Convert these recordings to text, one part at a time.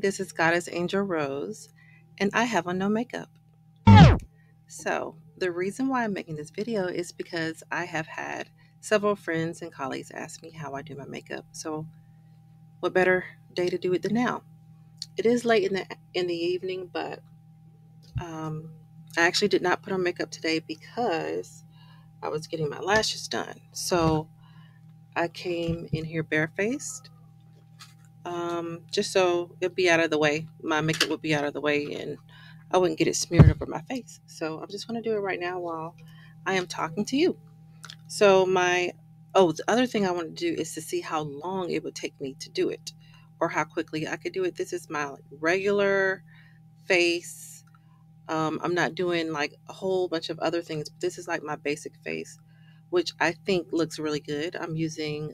this is Goddess Angel Rose, and I have on no makeup. So, the reason why I'm making this video is because I have had several friends and colleagues ask me how I do my makeup. So, what better day to do it than now? It is late in the evening, but I actually did not put on makeup today because I was getting my lashes done. So, I came in here barefaced, just so it'd be out of the way. My makeup would be out of the way, and I wouldn't get it smeared over my face. So I'm just going to do it right now while I am talking to you. So the other thing I want to do is to see how long it would take me to do it, or how quickly I could do it. This is my regular face. I'm not doing like a whole bunch of other things, but this is like my basic face, which I think looks really good. I'm using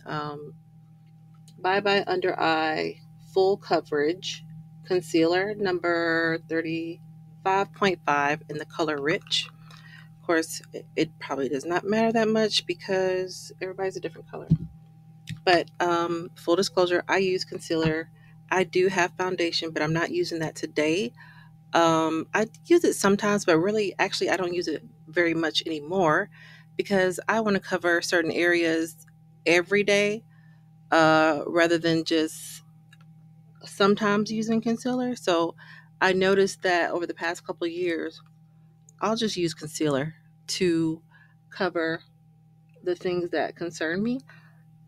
Bye Bye Under Eye Full Coverage Concealer number 35.5 in the color Rich. Of course, it probably does not matter that much because everybody's a different color. But full disclosure, I use concealer. I do have foundation, but I'm not using that today. I use it sometimes, but really, actually, I don't use it very much anymore because I want to cover certain areas every day rather than just sometimes using concealer. So I noticed that over the past couple of years, I'll just use concealer to cover the things that concern me.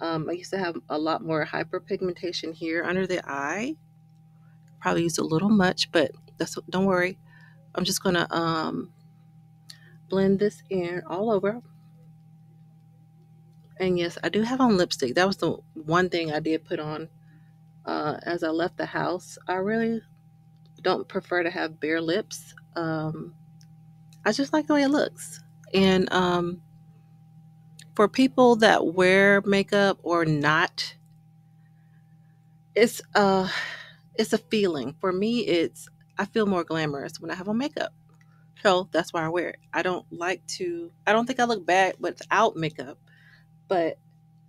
I used to have a lot more hyperpigmentation here under the eye. Probably used a little much, but don't worry. I'm just gonna blend this in all over. And yes, I do have on lipstick. That was the one thing I did put on as I left the house. I really don't prefer to have bare lips. I just like the way it looks. And for people that wear makeup or not, it's it's a feeling. For me, I feel more glamorous when I have on makeup. So that's why I wear it. I don't think I look bad without makeup, but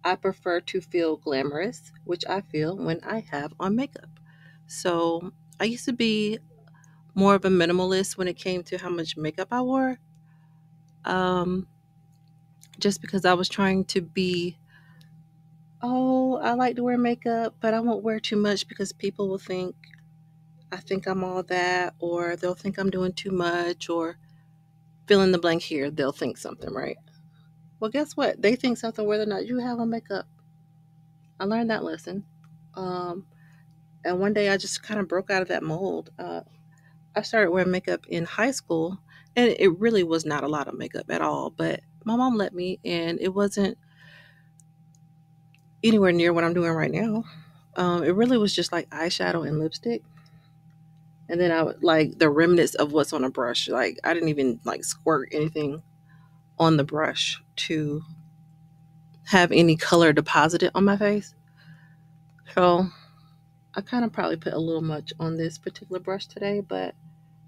I prefer to feel glamorous, which I feel when I have on makeup. So I used to be more of a minimalist when it came to how much makeup I wore. Um, just because I was trying to be, oh, I like to wear makeup, but I won't wear too much because people will think I think I'm all that, or they'll think I'm doing too much, or fill in the blank here, they'll think something, right? Well, guess what? They think something whether or not you have on makeup. I learned that lesson. Um, and one day I just kind of broke out of that mold. I started wearing makeup in high school, and it really was not a lot of makeup at all, but my mom let me, and it wasn't anywhere near what I'm doing right now. It really was just like eyeshadow and lipstick. And then I would like the remnants of what's on a brush. Like I didn't even like squirt anything on the brush to have any color deposited on my face. So I kind of probably put a little much on this particular brush today, but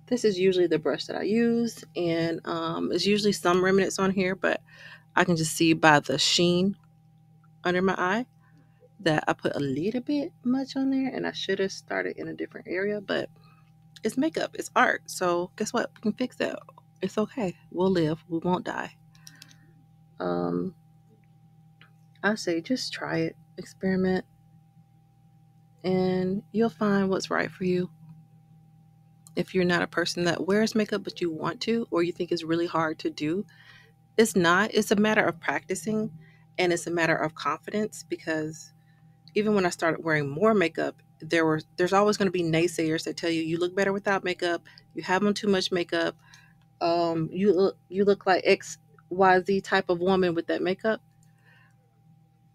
this is usually the brush that I use. And there's usually some remnants on here, but I can just see by the sheen under my eye that I put a little bit much on there, and I should have started in a different area, but it's makeup, it's art. So guess what? We can fix that. It's okay. We'll live. We won't die. Um, I say just try it, experiment, and you'll find what's right for you. If you're not a person that wears makeup but you want to, or you think it's really hard to do, it's not. It's a matter of practicing, and it's a matter of confidence because even when I started wearing more makeup, there's always going to be naysayers that tell you you look better without makeup, you have on too much makeup, you look like XYZ type of woman with that makeup.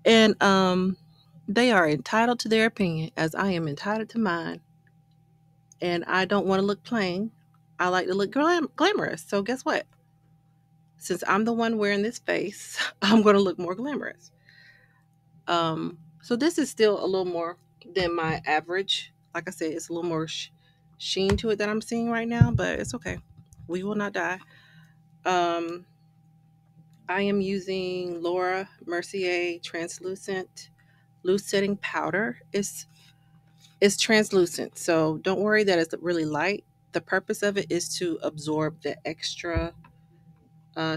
And they are entitled to their opinion as I am entitled to mine. And I don't want to look plain. I like to look glamorous. So guess what? Since I'm the one wearing this face, I'm going to look more glamorous. So this is still a little more than my average. Like I said, it's a little more sheen to it that I'm seeing right now, but it's okay. We will not die. Um, I am using Laura Mercier translucent loose setting powder. It's translucent, so don't worry that it's really light. The purpose of it is to absorb the extra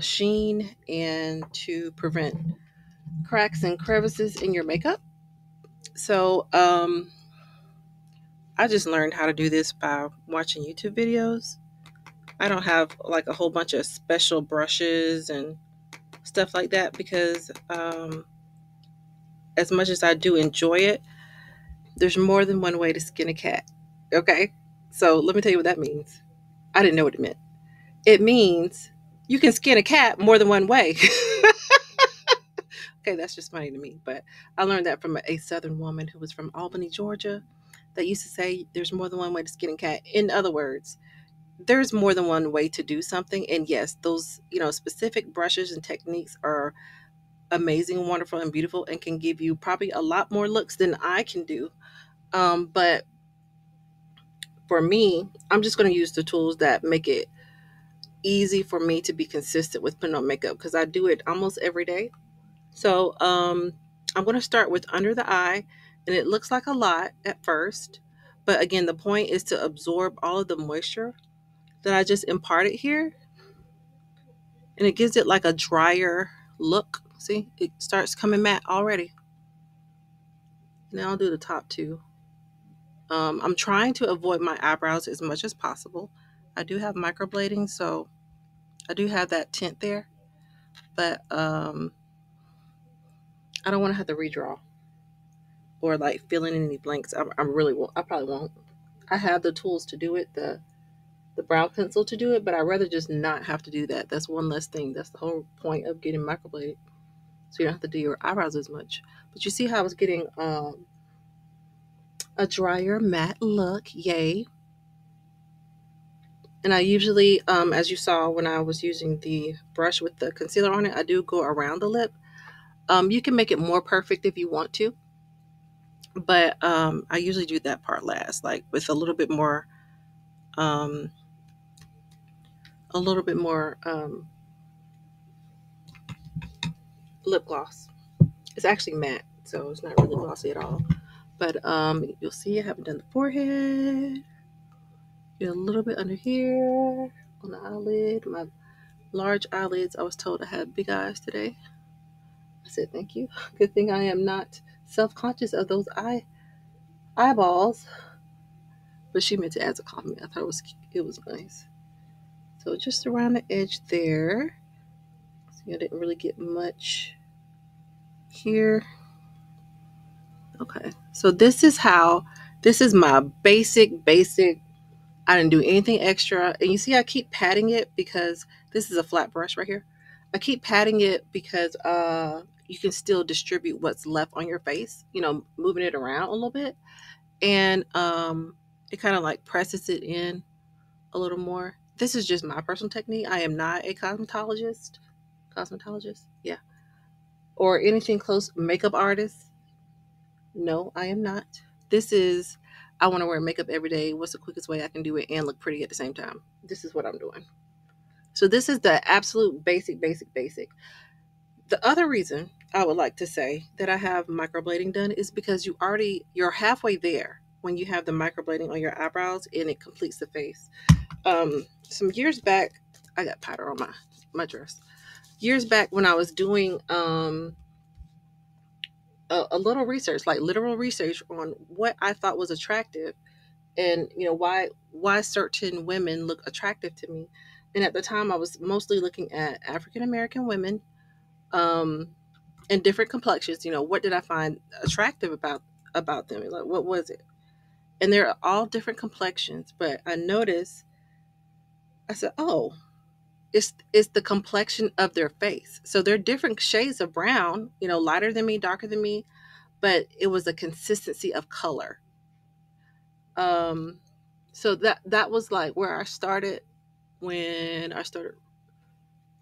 sheen and to prevent cracks and crevices in your makeup. So I just learned how to do this by watching YouTube videos. I don't have like a whole bunch of special brushes and stuff like that because as much as I do enjoy it, there's more than one way to skin a cat. Okay? So let me tell you what that means. I didn't know what it meant. It means you can skin a cat more than one way. Okay, that's just funny to me. But I learned that from a Southern woman who was from Albany, Georgia, that used to say there's more than one way to skin a cat. In other words, there's more than one way to do something. And yes, those, specific brushes and techniques are amazing, wonderful, and beautiful and can give you probably a lot more looks than I can do. But for me, I'm just going to use the tools that make it easy for me to be consistent with putting on makeup because I do it almost every day. So I'm going to start with under the eye, and it looks like a lot at first. But again, the point is to absorb all of the moisture that I just imparted here, and it gives it like a drier look. See, it starts coming matte already. Now I'll do the top two. I'm trying to avoid my eyebrows as much as possible. I do have microblading, so I do have that tint there, but I don't want to have to redraw or like fill in any blanks. I'm really won't. I probably won't. I have the tools to do it, the brow pencil to do it, but I'd rather just not have to do that. That's one less thing. That's the whole point of getting microbladed, so you don't have to do your eyebrows as much. But you see how I was getting a drier matte look. Yay! And I usually, as you saw when I was using the brush with the concealer on it, I do go around the lip. You can make it more perfect if you want to, but I usually do that part last, like with um, a little bit more lip gloss. It's actually matte, so it's not really glossy at all. But you'll see I haven't done the forehead. Get a little bit under here on the eyelid. My large eyelids. I was told I had big eyes today. I said thank you. Good thing I am not self-conscious of those eyeballs. But she meant it as a compliment. I thought it was nice. So just around the edge there. See, I didn't really get much here. Okay. So this is my basic. I didn't do anything extra. And you see, I keep patting it because this is a flat brush right here. I keep patting it because you can still distribute what's left on your face, moving it around a little bit. And it kind of like presses it in a little more. This is just my personal technique. I am not a cosmetologist. Cosmetologist? Yeah. Or anything close. Makeup artist? No, I am not. This is, I want to wear makeup every day. What's the quickest way I can do it and look pretty at the same time? This is what I'm doing. So this is the absolute basic. The other reason I would like to say that I have microblading done is because you're halfway there when you have the microblading on your eyebrows and it completes the face. Some years back, I got powder on my dress. Years back when I was doing a little research, like literal research on what I thought was attractive and why certain women look attractive to me. And at the time I was mostly looking at African American women um and different complexions. What did I find attractive about them? Like, what was it? And they're all different complexions, but I noticed, I said, oh, it's the complexion of their face. So they're different shades of brown, lighter than me, darker than me, but it was a consistency of color. Um, so that was like where I started when I started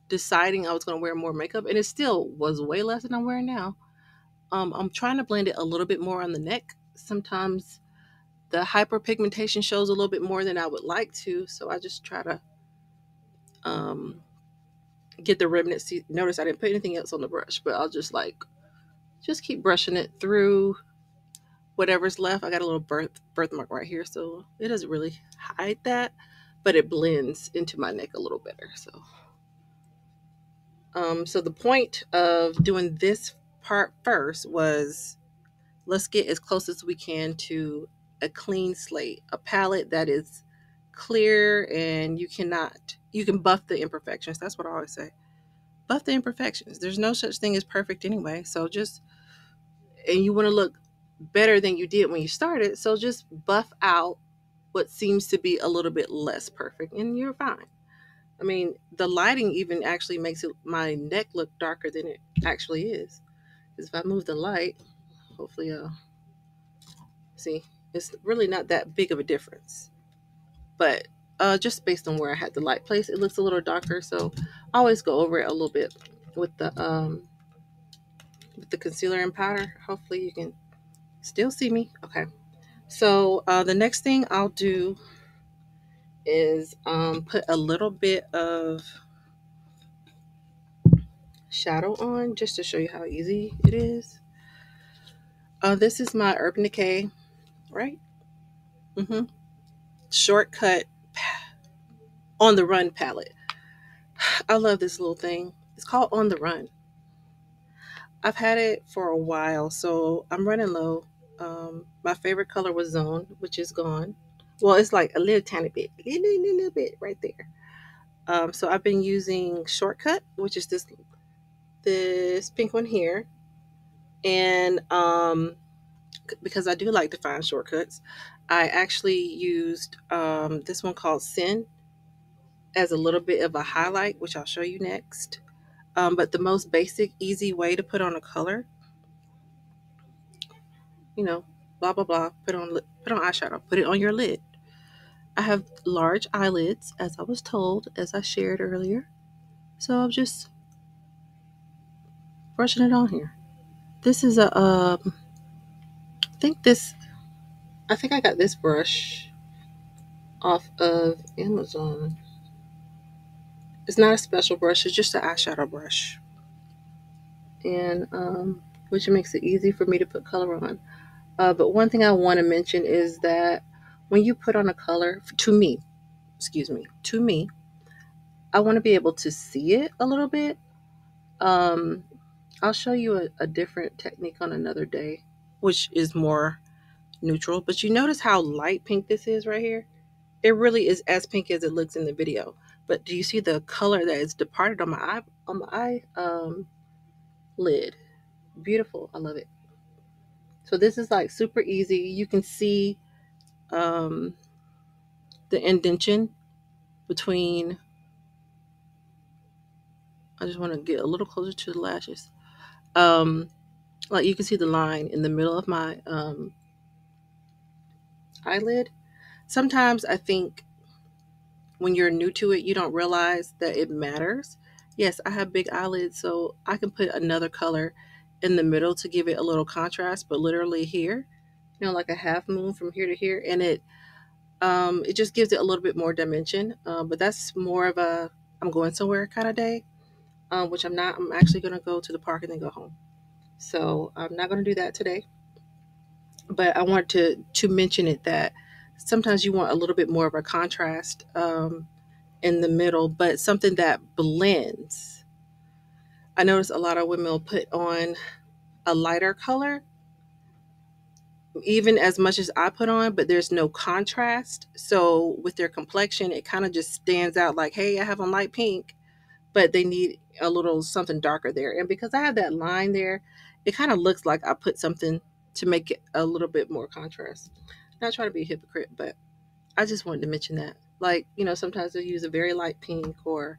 deciding I was going to wear more makeup, and it still was way less than I'm wearing now. I'm trying to blend it a little bit more on the neck. Sometimes the hyperpigmentation shows a little bit more than I would like to, so I just try to um, get the remnants. See, notice I didn't put anything else on the brush, but I'll just keep brushing it through whatever's left. I got a little birthmark right here, so it doesn't really hide that, but it blends into my neck a little better. So the point of doing this part first was, let's get as close as we can to a clean slate, a palette that is clear, and you can buff the imperfections. That's what I always say. Buff the imperfections. There's no such thing as perfect anyway. So just, and you want to look better than you did when you started. So just buff out what seems to be a little bit less perfect, and you're fine. I mean, the lighting even actually makes my neck look darker than it actually is. Because if I move the light, hopefully, see, it's really not that big of a difference. But just based on where I had the light placed, it looks a little darker. So I always go over it a little bit with the concealer and powder. Hopefully, you can still see me. Okay. So the next thing I'll do is put a little bit of shadow on, just to show you how easy it is. This is my Urban Decay, right? Mm-hmm. Shortcut On the Run palette. I love this little thing. It's called On the Run. I've had it for a while, so I'm running low. My favorite color was Zone, which is gone. Well, it's like a little tiny bit, little bit right there. So I've been using Shortcut, which is this pink one here, and because I do like to find shortcuts, I actually used this one called Sin as a little bit of a highlight, which I'll show you next. But the most basic, easy way to put on a color, you know, blah blah blah. Put on eyeshadow. Put it on your lid. I have large eyelids, as I was told, as I shared earlier. So I'm just brushing it on here. This is a I think this. I think I got this brush off of Amazon. It's not a special brush. It's just an eyeshadow brush, and which makes it easy for me to put color on. But one thing I want to mention is that when you put on a color, to me, excuse me, to me, I want to be able to see it a little bit. Um, I'll show you a different technique on another day, which is more neutral. But you notice how light pink this is right here? It really is as pink as it looks in the video. But do you see the color that is departed on my eye lid? Beautiful. I love it. So this is like super easy. You can see um, the indentation between. I just want to get a little closer to the lashes. Um, like you can see the line in the middle of my eyelid. Sometimes I think when you're new to it, you don't realize that it matters. Yes, I have big eyelids, so I can put another color in the middle to give it a little contrast, but literally here, like a half moon from here to here, and it just gives it a little bit more dimension. But that's more of a I'm going somewhere kind of day, which I'm not. I'm actually going to go to the park and then go home. So I'm not going to do that today. But I want to mention it that sometimes you want a little bit more of a contrast in the middle, but something that blends. I notice a lot of women will put on a lighter color, even as much as I put on, but there's no contrast. So with their complexion, it kind of just stands out like, hey, I have on light pink, but they need a little something darker there. And because I have that line there, it kind of looks like I put something to make it a little bit more contrast. Not trying to be a hypocrite, but I just wanted to mention that. Like, sometimes they use a very light pink or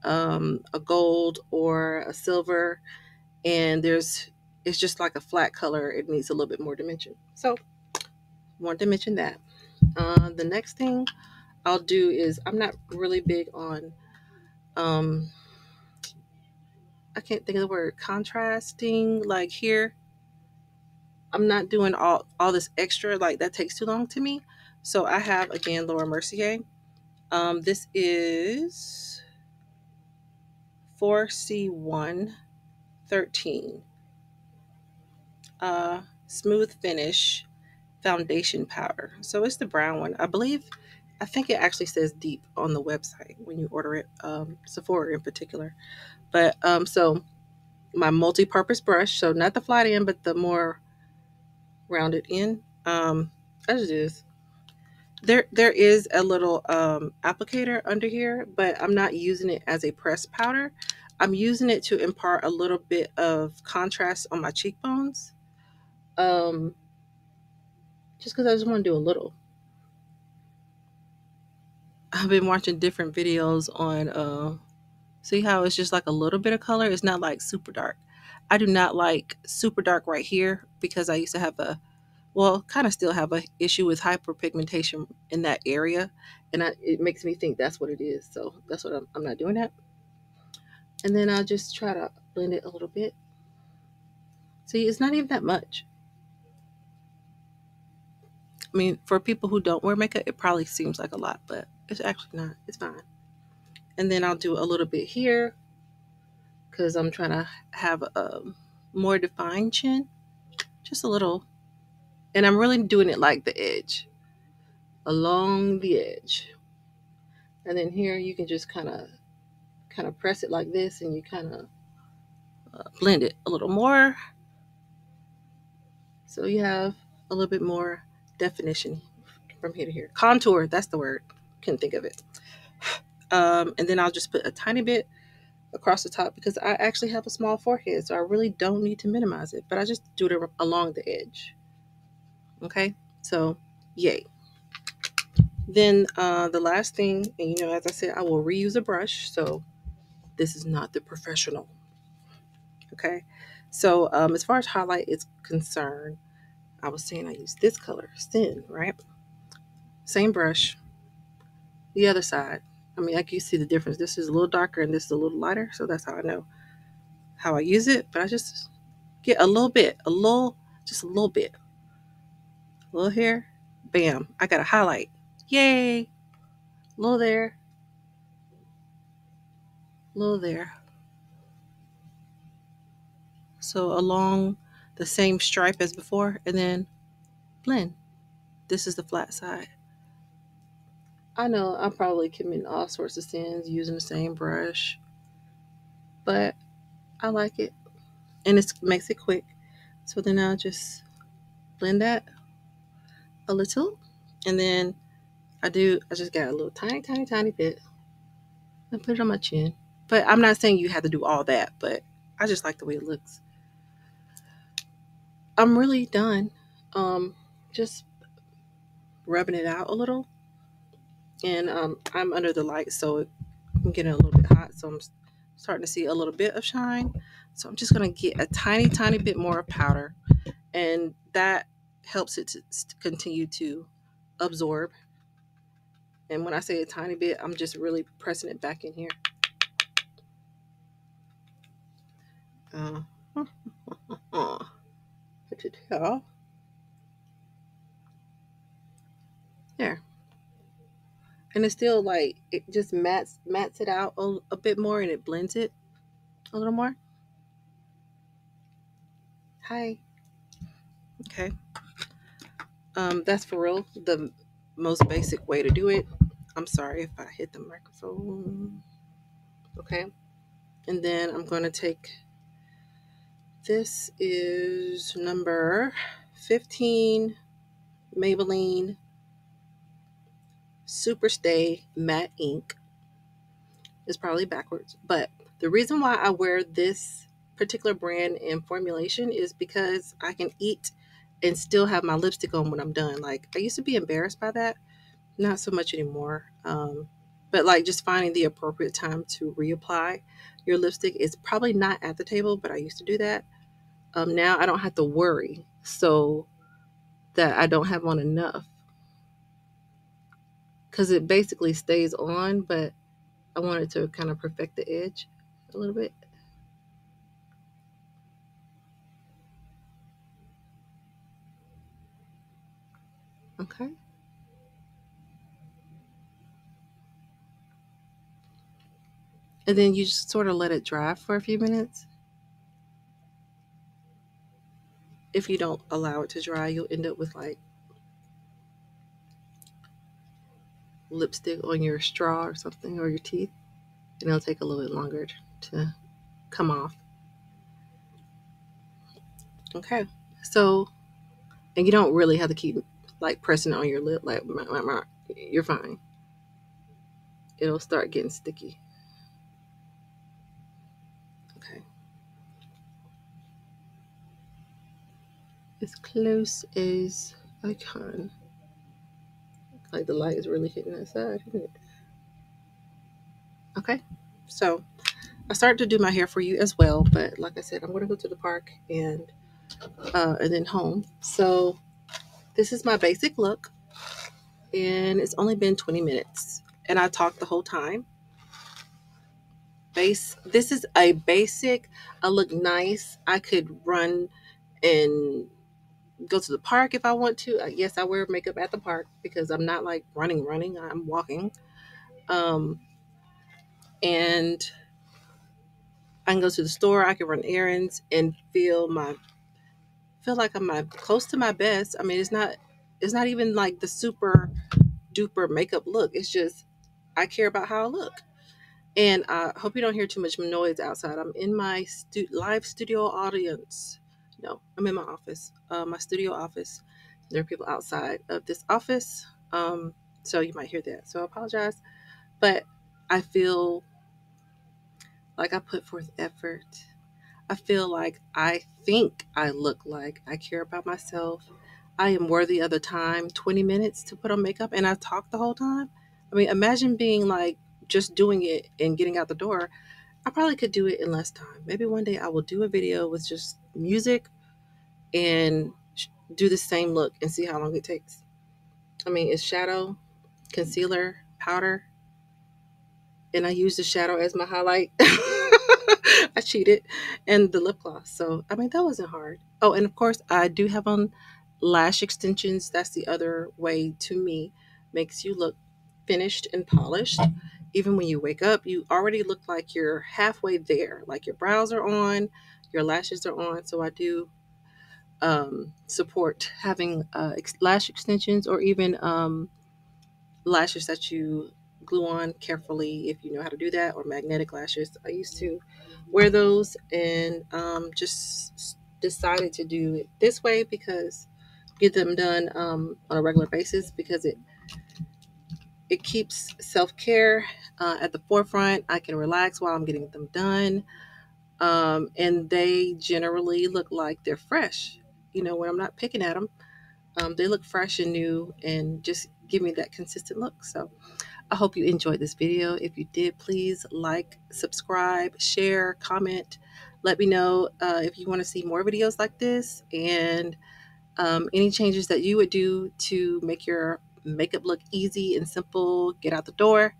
a gold or a silver, and it's just like a flat color. It needs a little bit more dimension. So, wanted to mention that. The next thing I'll do is I'm not really big on I can't think of the word contrasting. Like here, I'm not doing all this extra. Like that takes too long to me. So I have again Laura Mercier. This is 4C113. Smooth finish. foundation powder. So it's the brown one. I believe, I think it actually says deep on the website when you order it, Sephora in particular. But so my multi-purpose brush, so not the flat end, but the more rounded end. I just do this. There is a little applicator under here, but I'm not using it as a pressed powder. I'm using it to impart a little bit of contrast on my cheekbones. Um, just because I just want to do a little. I've been watching different videos on see how it's just like a little bit of color. It's not like super dark. I do not like super dark right here because I used to have a, well, kind of still have a issue with hyperpigmentation in that area, and it makes me think that's what it is. So that's what I'm not doing that. And then I'll just try to blend it a little bit. See, it's not even that much. I mean, for people who don't wear makeup, it probably seems like a lot, but it's actually not. It's fine. And then I'll do a little bit here because I'm trying to have a more defined chin, just a little. And I'm really doing it like the edge, along the edge. And then here you can just kind of press it like this, and you kind of blend it a little more, so you have a little bit more definition from here to here. Contour, that's the word. Couldn't think of it. And then I'll just put a tiny bit across the top because I actually have a small forehead, so I really don't need to minimize it, but I just do it along the edge. Okay, so yay. Then the last thing, and as I said, I will reuse a brush, so this is not the professional. Okay, so as far as highlight is concerned, I was saying I use this color, Sin, right? Same brush, the other side. I mean, I can see the difference. This is a little darker and this is a little lighter, so that's how I know how I use it. But I just get a little bit, just a little bit. A little here, bam, I got a highlight. Yay! A little there, a little there. So along the same stripe as before, and then blend. This is the flat side. I know I'm probably committing all sorts of sins using the same brush, but I like it, and it makes it quick. So then I'll just blend that a little, and then I just got a little tiny, tiny, tiny bit and put it on my chin. But I'm not saying you have to do all that, but I just like the way it looks. I'm really done. Just rubbing it out a little, and I'm under the light, so I'm getting a little bit hot, so I'm starting to see a little bit of shine. So I'm just gonna get a tiny, tiny bit more powder, and that helps it to continue to absorb. And when I say a tiny bit, I'm just really pressing it back in here. Uh, put it here. There. And it's still like, it just mats it out a bit more, and it blends it a little more. Hi. Okay. That's for real the most basic way to do it. I'm sorry if I hit the microphone. Okay. And then I'm going to take, this is number 15 Maybelline Superstay Matte Ink. It's probably backwards, but the reason why I wear this particular brand and formulation is because I can eat and still have my lipstick on when I'm done. Like, I used to be embarrassed by that, not so much anymore. But like, just finding the appropriate time to reapply your lipstick is probably not at the table, but I used to do that. Now I don't have to worry, so that I don't have on enough, because it basically stays on, but I wanted to kind of perfect the edge a little bit. Okay. And then you just sort of let it dry for a few minutes. If you don't allow it to dry, you'll end up with like lipstick on your straw or something, or your teeth, and it'll take a little bit longer to come off. Okay, so, and you don't really have to keep like pressing it on your lip, like you're fine. It'll start getting sticky. Okay, as close as I can. Like the light is really hitting that side, isn't it? Okay, so I started to do my hair for you as well, but like I said, I'm going to go to the park and then home. So this is my basic look, and it's only been 20 minutes, and I talked the whole time. This is a basic. I look nice. I could run and go to the park if I want to. Yes, I wear makeup at the park because I'm not like running. I'm walking. Um, and I can go to the store. I can run errands and feel like I'm close to my best. I mean, it's not even like the super duper makeup look. It's just I care about how I look. And I hope you don't hear too much noise outside. I'm in my live studio audience. No, I'm in my office, my studio office. There are people outside of this office, so you might hear that. So I apologize, but I feel like I put forth effort. I feel like I think I look like I care about myself. I am worthy of the time, 20 minutes to put on makeup, and I talk the whole time. I mean, imagine being like just doing it and getting out the door. I probably could do it in less time. Maybe one day I will do a video with just music and do the same look and see how long it takes. I mean, it's shadow, concealer, powder, and I use the shadow as my highlight. I cheated, and the lip gloss. So, I mean, that wasn't hard. Oh, and of course, I do have on lash extensions. That's the other way to me makes you look finished and polished. Even when you wake up, you already look like you're halfway there. Like your brows are on, your lashes are on. So I do support having lash extensions or even lashes that you glue on carefully if you know how to do that, or magnetic lashes. I used to wear those and just decided to do it this way because get them done on a regular basis because it keeps self-care at the forefront. I can relax while I'm getting them done, and they generally look like they're fresh. You know, when I'm not picking at them, they look fresh and new and just give me that consistent look. So I hope you enjoyed this video. If you did, please like, subscribe, share, comment. Let me know if you want to see more videos like this and any changes that you would do to make your makeup look easy and simple, get out the door,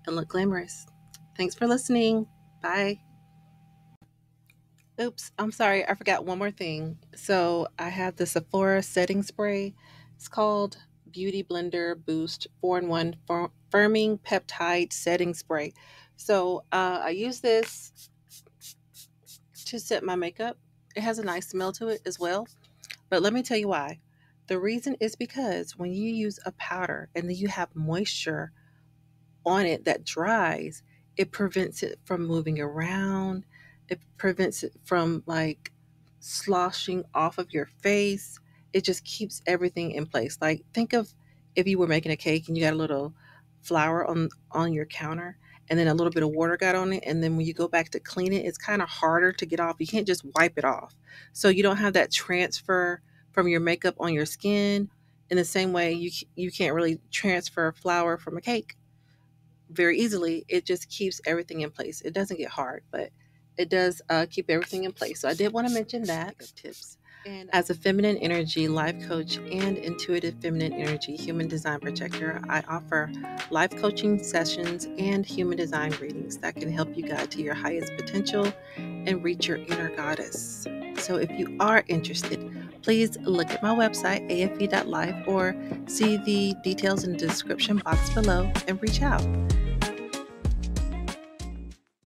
and look glamorous. Thanks for listening. Bye. Oops, I'm sorry. I forgot one more thing. So I have the Sephora setting spray. It's called Beauty Blender Boost 4-in-1 Firming Peptide Setting Spray. So I use this to set my makeup. It has a nice smell to it as well. But let me tell you why. The reason is because when you use a powder and then you have moisture on it that dries, it prevents it from moving around. It prevents it from like sloshing off of your face. It just keeps everything in place. Like think of if you were making a cake and you got a little flour on your counter and then a little bit of water got on it, and then when you go back to clean it, it's kind of harder to get off. You can't just wipe it off. So you don't have that transfer from your makeup on your skin. In the same way, you can't really transfer flour from a cake very easily. It just keeps everything in place. It doesn't get hard, but it does keep everything in place. So I did want to mention that tips. And as a feminine energy life coach and intuitive feminine energy human design projector, I offer life coaching sessions and human design readings that can help you guide to your highest potential and reach your inner goddess. So if you are interested, please look at my website, afe.life, or see the details in the description box below and reach out.